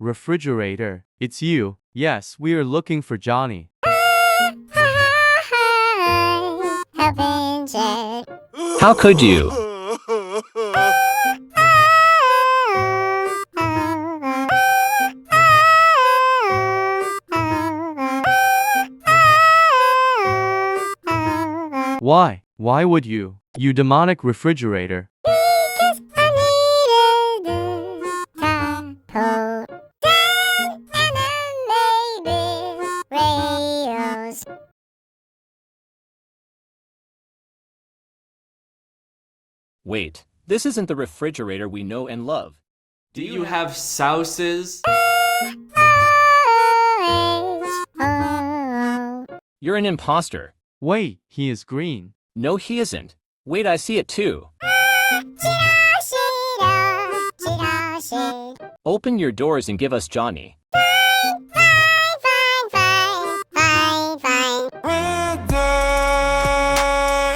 Refrigerator, it's you. Yes, we are looking for Johnny. How could you? Why? Why would you? You demonic refrigerator. Because I needed a taco. Dan and a rails. Wait, this isn't the refrigerator we know and love. Do you have sauces? You're an imposter. Wait, he is green. No, he isn't. Wait, I see it too. Open your doors and give us Johnny. With the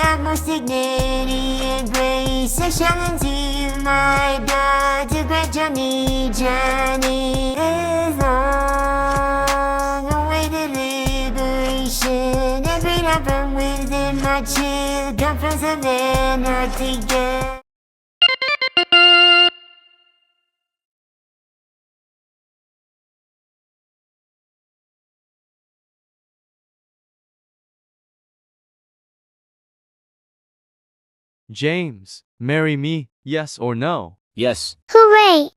utmost dignity and grace, I shall until my God to great Johnny. Johnny is long awaited liberation, and freed up from within my chill, come from some Antarctica. James, marry me, yes or no? Yes. Hooray!